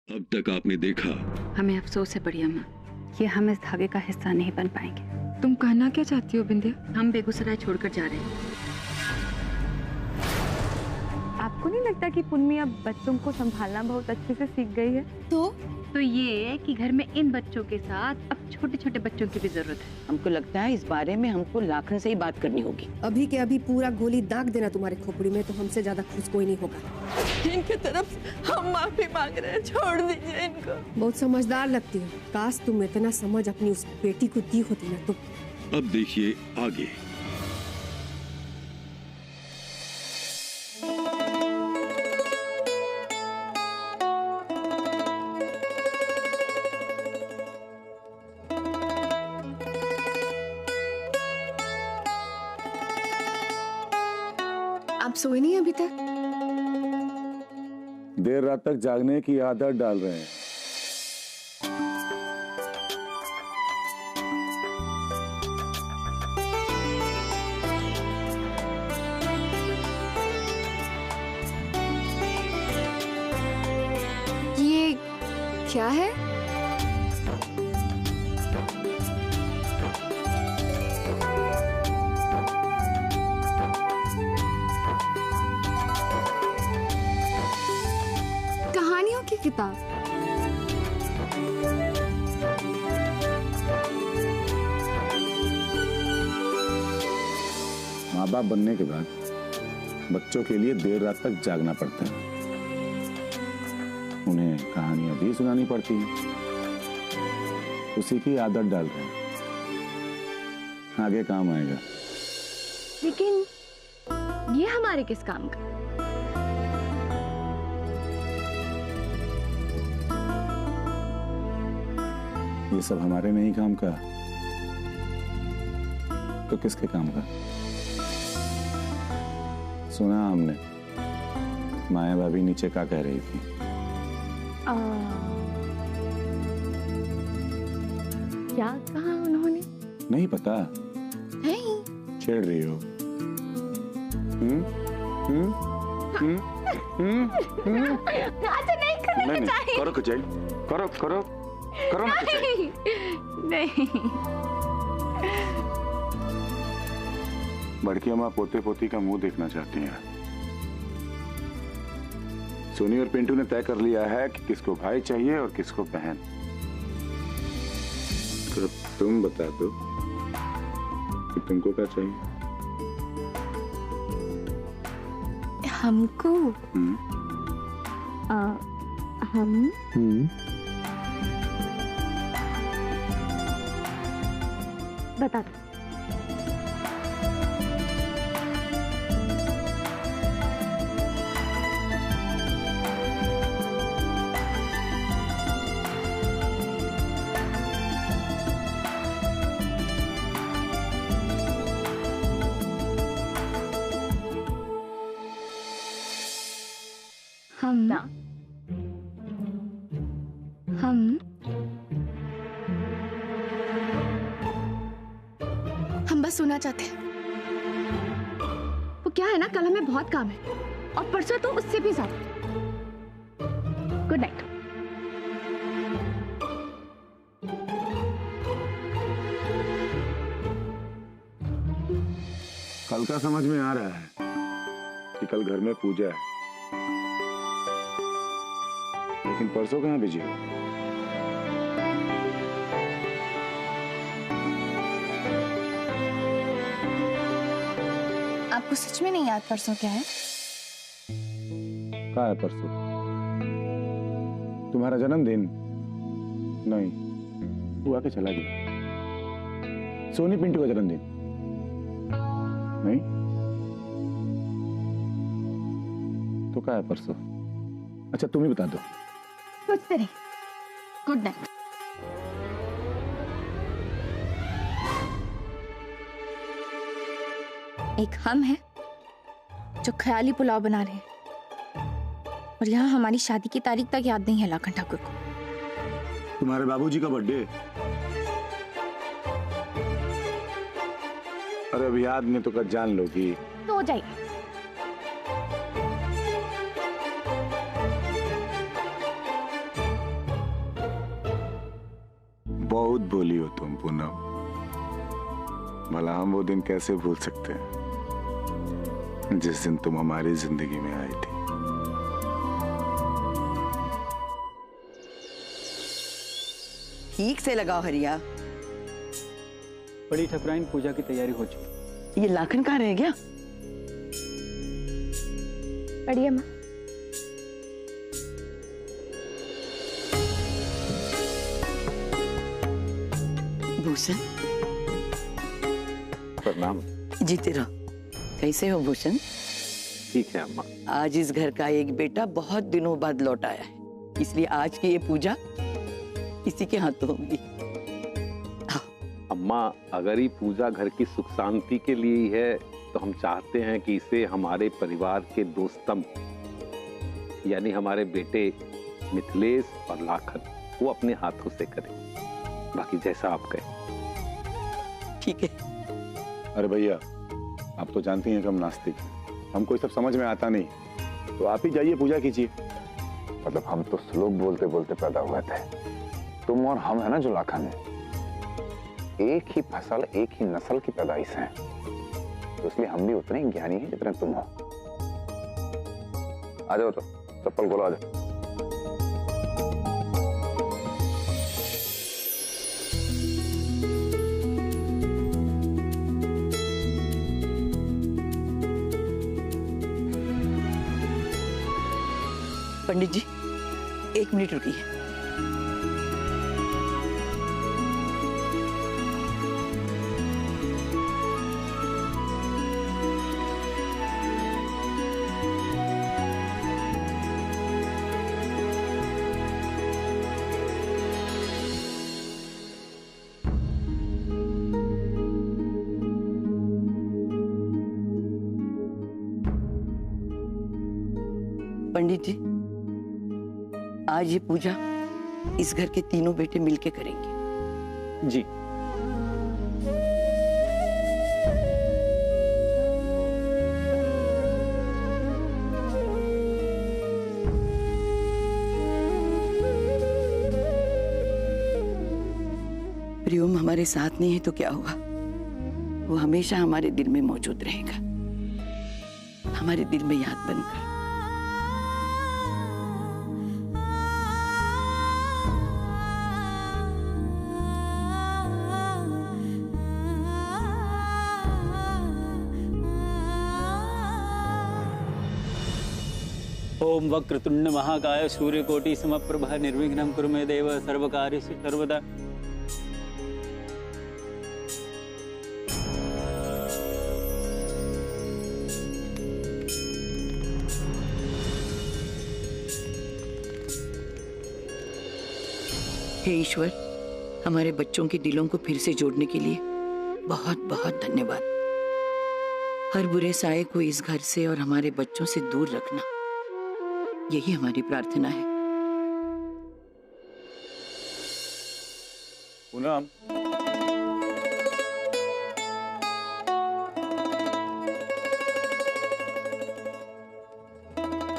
अब तक आपने देखा। हमें अफसोस है बड़ी अम्मा, ये हम इस धागे का हिस्सा नहीं बन पाएंगे। तुम कहना क्या चाहती हो बिंदिया? हम बेगूसराय छोड़कर जा रहे हैं। आपको नहीं लगता कि पुन्नी अब बच्चों को संभालना बहुत अच्छे से सीख गई है? तो ये कि घर में इन बच्चों के साथ अब छोटे छोटे बच्चों की भी जरूरत है। हमको लगता है इस बारे में हमको लाखन से ही बात करनी होगी। अभी के अभी पूरा गोली दाग देना तुम्हारे खोपड़ी में, तो हमसे ज्यादा खुश कोई नहीं होगा। इनके तरफ हम माफी मांग रहे हैं, छोड़ दीजिए इनको। बहुत समझदार लगती हो, काश तुम इतना समझ अपनी उस बेटी को दी होती ना तो। अब देखिए आगे। आप सोए नहीं अभी तक? देर रात तक जागने की आदत डाल रहे हैं। ये क्या है? कहानियों की किताब। माँ बाप बनने के बाद बच्चों के लिए देर रात तक जागना पड़ता है। उन्हें कहानियां भी सुनानी पड़ती हैं। उसी की आदत डाल रहे हैं, आगे काम आएगा। लेकिन ये हमारे किस काम का? ये सब हमारे नहीं काम का तो किसके काम का? सुना हमने, माया भाभी नीचे क्या कह रही थी? क्या कहा उन्होंने? नहीं पता? नहीं। छेड़ रही हो? अच्छा नहीं करना चाहिए। करो कुछ, करो करो करो ना कुछ। नहीं। बड़की अम्मा पोते पोती का मुंह देखना चाहती हैं। सोनी और पिंटू ने तय कर लिया है कि किसको भाई चाहिए और किसको बहन। तो तुम बता दो कि तुमको क्या चाहिए? हमको हम बता दो। हम बस सोना चाहते हैं। वो क्या है ना, कल हमें बहुत काम है और परसों तो उससे भी ज्यादा। Good night. कल का समझ में आ रहा है कि कल घर में पूजा है, लेकिन परसों कहाँ बिजी हो? आपको सच में नहीं याद परसों क्या है? कहाँ है परसों? तुम्हारा जन्मदिन? नहीं, वो आके चला गया। सोनी पिंटू का जन्मदिन? नहीं, तो कहाँ है परसों? अच्छा तुम ही बता दो। कुछ नहीं। Good night. एक हम हैं जो ख्याली पुलाव बना रहे हैं और यहाँ हमारी शादी की तारीख तक याद नहीं है लाखन ठाकुर को। तुम्हारे बाबूजी का बर्थडे? अरे अब याद में तो कर जान लोगी। तो हो जाइए। बहुत भूली हो तुम पूनम। भला हम वो दिन कैसे भूल सकते हैं जिस दिन तुम हमारी जिंदगी में आई थी। ठीक से लगाओ हरिया। बड़ी ठकुराइन पूजा की तैयारी हो चुकी। ये लाखन कहाँ रह गया? पढ़िए माँ। भूषण प्रणाम। जीते रहो। कैसे हो भूषण? ठीक है अम्मा। आज इस घर का एक बेटा बहुत दिनों बाद लौट आया है, इसलिए आज की ये पूजा इसी के हाथों होगी। अम्मा, अगर ये पूजा घर की सुख शांति के लिए ही है तो हम चाहते हैं कि इसे हमारे परिवार के दो स्तंभ यानी हमारे बेटे मिथिलेश और लाखन वो अपने हाथों से करें। बाकी जैसा आप कहें। ठीक है। अरे भैया, आप तो जानती हैं कि हम नास्तिक हैं, हमको ये सब समझ में आता नहीं, तो आप ही जाइए पूजा कीजिए। मतलब हम तो श्लोक बोलते बोलते पैदा हुए थे, तुम और हम है ना जो लाखन है, एक ही फसल एक ही नस्ल की पैदाइश हैं, तो इसलिए हम भी उतने ही ज्ञानी हैं जितने तुम हो। आ जाओ तो चप्पल खोलो, आ जाओ। पंडित जी 1 मिनट रुकिए। पंडित जी, आज ये पूजा इस घर के तीनों बेटे मिलके करेंगे। जी। प्रियम हमारे साथ नहीं है तो क्या हुआ, वो हमेशा हमारे दिल में मौजूद रहेगा, हमारे दिल में याद बनकर। ओम वक्रतुंड महाकाय सूर्यकोटि समप्रभ निर्विघ्नं कुरु मे देव सर्वकार्येषु सर्वदा। हे ईश्वर, हमारे बच्चों के दिलों को फिर से जोड़ने के लिए बहुत बहुत धन्यवाद। हर बुरे साये को इस घर से और हमारे बच्चों से दूर रखना, यही हमारी प्रार्थना है। पूनम,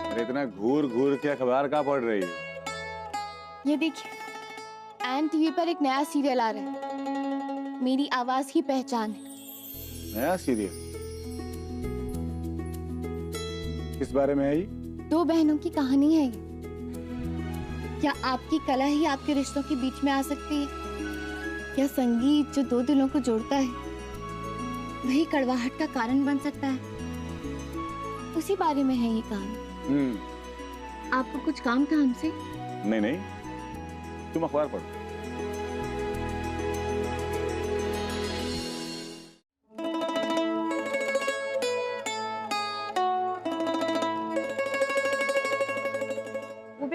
अरे इतना घूर घूर के अखबार का पढ़ रही हो? ये देखिए, एन टीवी पर एक नया सीरियल आ रहा है, मेरी आवाज की पहचान है। नया सीरियल? किस बारे में है ये? 2 बहनों की कहानी है ये। क्या आपकी कला ही आपके रिश्तों के बीच में आ सकती है? क्या संगीत जो 2 दिलों को जोड़ता है वही कड़वाहट का कारण बन सकता है? उसी बारे में है ये कहानी। आपको कुछ काम था हमसे? नहीं नहीं, तुम अखबार पढ़ो।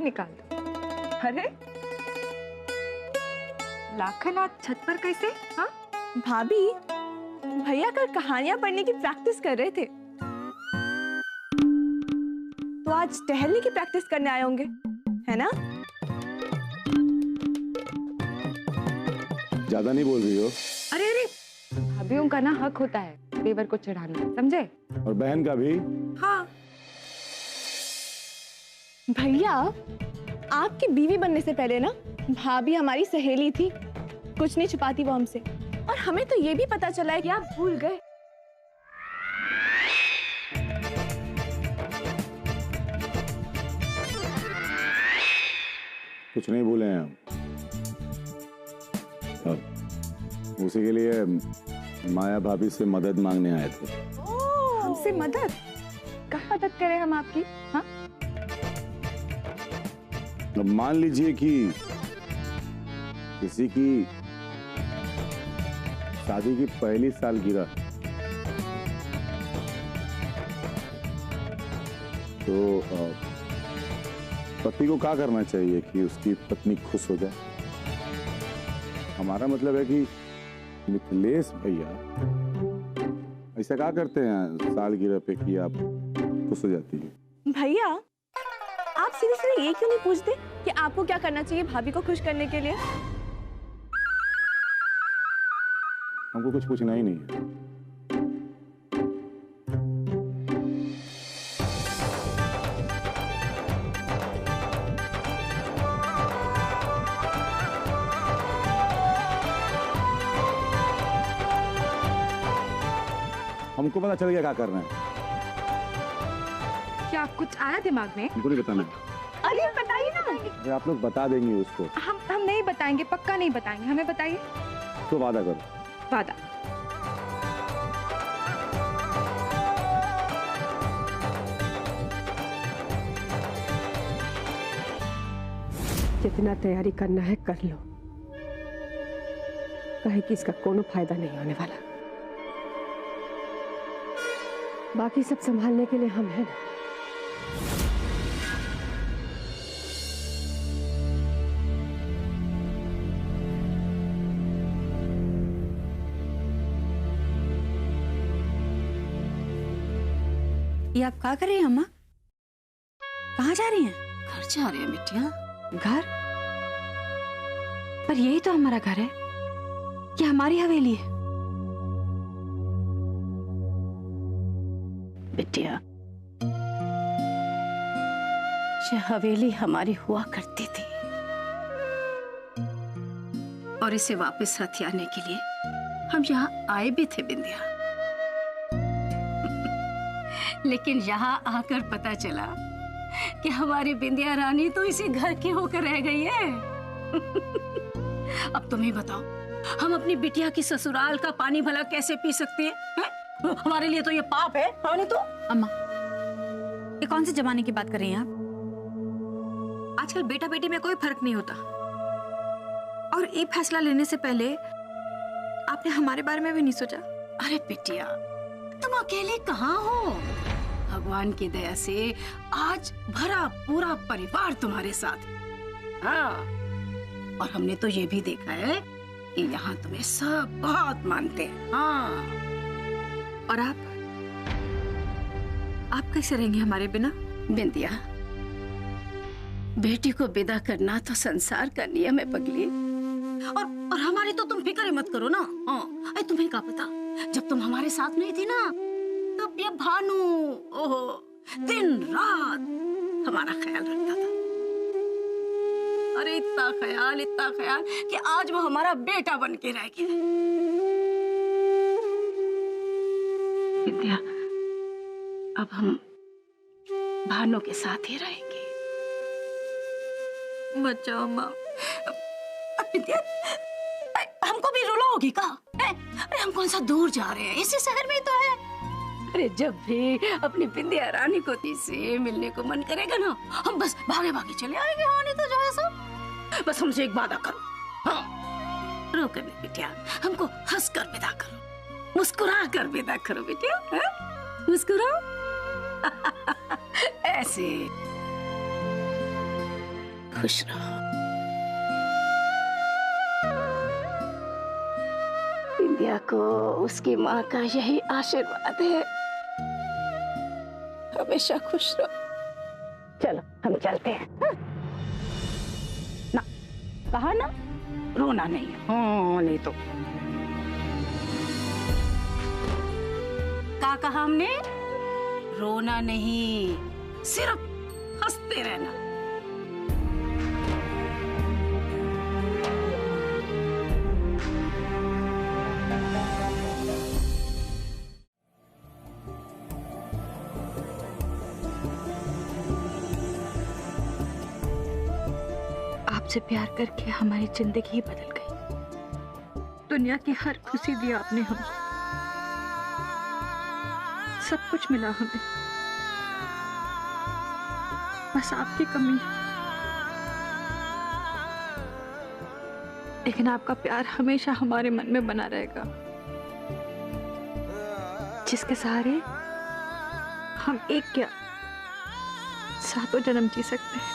निकाल दो। अरे लाखन आज छत पर कैसे? हाँ भाभी, भैया कल कहानियां पढ़ने की प्रैक्टिस कर रहे थे, तो आज टहलने की प्रैक्टिस करने आए होंगे, है ना? ज्यादा नहीं बोल रही हो? अरे अरे, भाभीयों का ना हक होता है देवर को चढ़ाना, समझे? और बहन का भी? हाँ। भैया, आपकी बीवी बनने से पहले ना भाभी हमारी सहेली थी, कुछ नहीं छुपाती वो हमसे, और हमें तो ये भी पता चला है कि आप भूल गए। कुछ नहीं भूले हैं हम। उसी के लिए माया भाभी से मदद मांगने आए थे। हमसे मदद? कहाँ मदद करें हम आपकी? हाँ? अब मान लीजिए कि किसी की शादी की पहली सालगिरह, तो पति को क्या करना चाहिए कि उसकी पत्नी खुश हो जाए? हमारा मतलब है कि मिथिलेश भैया ऐसा क्या करते हैं सालगिरह पे कि आप खुश हो जाती है? भैया, आप सीधे सीधे ये क्यों नहीं पूछते कि आपको क्या करना चाहिए भाभी को खुश करने के लिए? हमको कुछ पूछना ही नहीं है। हमको पता चल गया क्या करना है। क्या कुछ आया दिमाग में? हमको नहीं बताना। अरे बताइए ना। अरे आप लोग बता देंगे उसको। हम नहीं बताएंगे, पक्का नहीं बताएंगे। हमें बताइए। तो वादा करो। वादा। जितना तैयारी करना है कर लो, कहे कि इसका कोनो फायदा नहीं होने वाला। बाकी सब संभालने के लिए हम हैं ना। ये आप क्या कर रही हैं अम्मा? कहाँ जा रही हैं? घर जा रही हैं बिटिया। घर? पर यही तो हमारा घर है, ये हमारी हवेली है। बिटिया, ये हवेली हमारी हुआ करती थी और इसे वापस हथियाने के लिए हम यहाँ आए भी थे बिंदिया। लेकिन यहाँ आकर पता चला कि हमारी बिंदिया रानी तो इसी घर की होकर रह गई है। अब तुम ही बताओ, हम अपनी बिटिया की ससुराल का पानी भला कैसे पी सकते हैं? हमारे लिए तो ये पाप है। हाँ नहीं तो? अम्मा, ये कौन से जमाने की बात कर रही हैं आप? आजकल बेटा बेटी में कोई फर्क नहीं होता। और ये फैसला लेने से पहले आपने हमारे बारे में भी नहीं सोचा? अरे बिटिया, तुम अकेले कहाँ हो? भगवान की दया से आज भरा पूरा परिवार तुम्हारे साथ है। हाँ, और हमने तो ये भी देखा है कि यहाँ तुम्हें सब बहुत मानते हैं। हाँ। और आप कैसे रहेंगे हमारे बिना? बिंदिया, बेटी को विदा करना तो संसार का नियम है पगली। और हमारी तो तुम फिक्र मत करो ना। हाँ, अरे तुम्हें क्या पता, जब तुम हमारे साथ नहीं थी ना, तब ये भानु ओहो दिन रात हमारा ख्याल रखता था। अरे इतना ख्याल कि आज वो हमारा बेटा बन के रह गया। विद्या, अब हम भानु के साथ ही रहेंगे। बचाओ माँ। विद्या, हमको भी रुलाओगी का? अरे हम कौन सा दूर जा रहे हैं, इसी शहर में ही तो है। अरे जब भी अपनी बिंदिया रानी को से मिलने को मन करेगा ना, हम बस भागे भागे चले आएंगे। हाँ नहीं तो जो है सब। बस हमसे एक वादा करो। हाँ, रो कर बिटिया, हमको हंस कर विदा करो, मुस्कुरा कर विदा करो बिटिया। मुस्कुराओ। ऐसे खुश रहो। बिंदिया को उसकी माँ का यही आशीर्वाद है, हमेशा खुश रहो। चलो हम चलते हैं। हाँ? ना, कहा ना, रोना नहीं है। हाँ नहीं तो क्या कहा हमने? रोना नहीं, सिर्फ हंसते रहना। आपसे प्यार करके हमारी जिंदगी ही बदल गई। दुनिया की हर खुशी दी आपने हमको, सब कुछ मिला हमें, बस आपकी कमी। लेकिन आपका प्यार हमेशा हमारे मन में बना रहेगा, जिसके सहारे हम एक क्या सातों जन्म जी सकते हैं।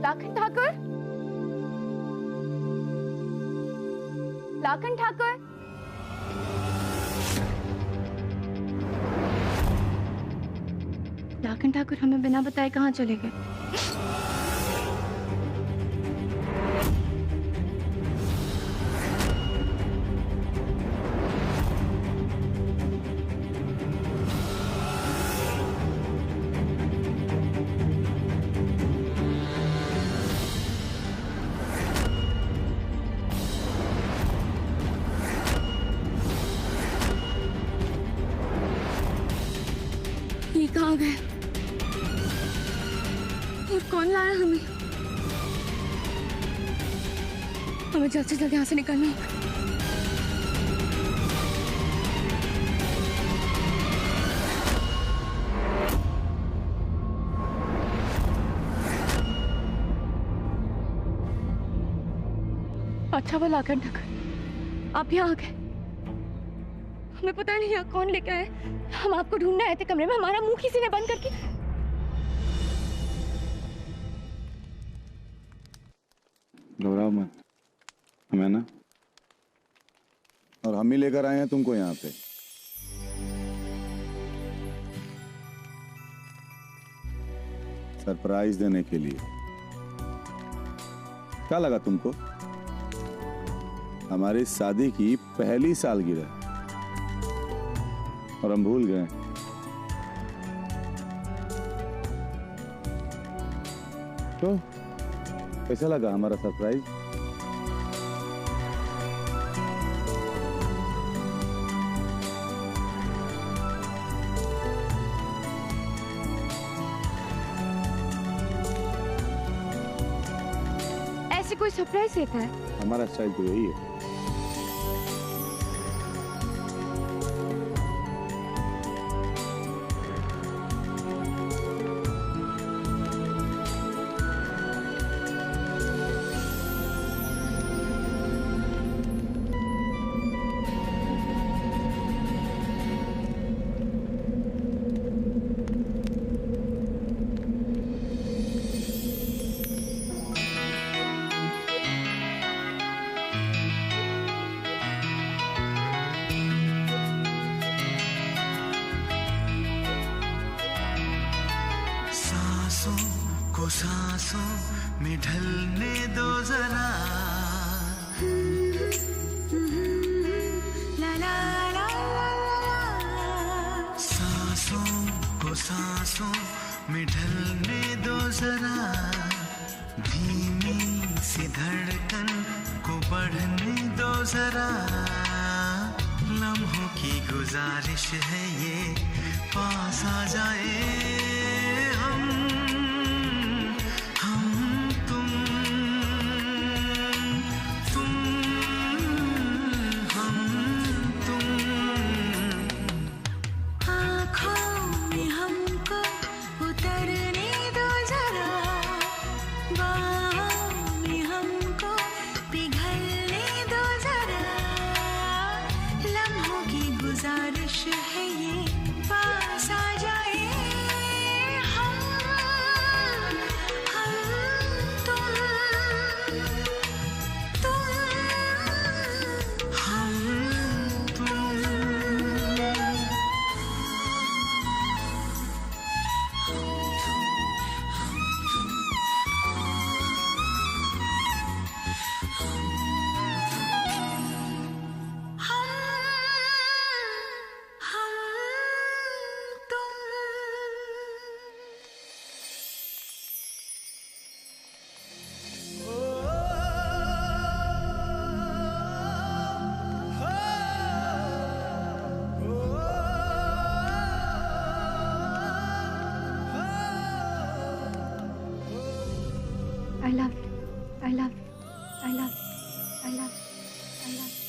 लाखन ठाकुर, लाखन ठाकुर, लाखन ठाकुर हमें बिना बताए कहाँ चले गए? ये कहाँ गए और कौन लाया हमें? हमें जल्द से जल्द यहाँ से निकलना होगा। अच्छा वो लाखन ठाकुर आप यहाँ आ गए, हमें पता नहीं यहाँ कौन लेके आए। हम आपको ढूंढने आए थे कमरे में, हमारा मुंह किसी ने बंद करके। घबराओ मत, हमें ना, और हम ही लेकर आए हैं तुमको यहाँ पे। सरप्राइज देने के लिए। क्या लगा तुमको? हमारी शादी की पहली सालगिरह और हम भूल गए। तो कैसा लगा हमारा सरप्राइज? ऐसे कोई सरप्राइज देता है? हमारा स्टाइल तो यही है। सांसों में ढलने दो जरा, ला ला ला ला, सांसों को सांसों में ढलने दो जरा, धीमी सी धड़कन को बढ़ने दो जरा, लम्हों की गुजारिश है ये पास आ जाए गुजारिश है ये पास आ जाए। I love you. I love you. I love you. I love you. I love you.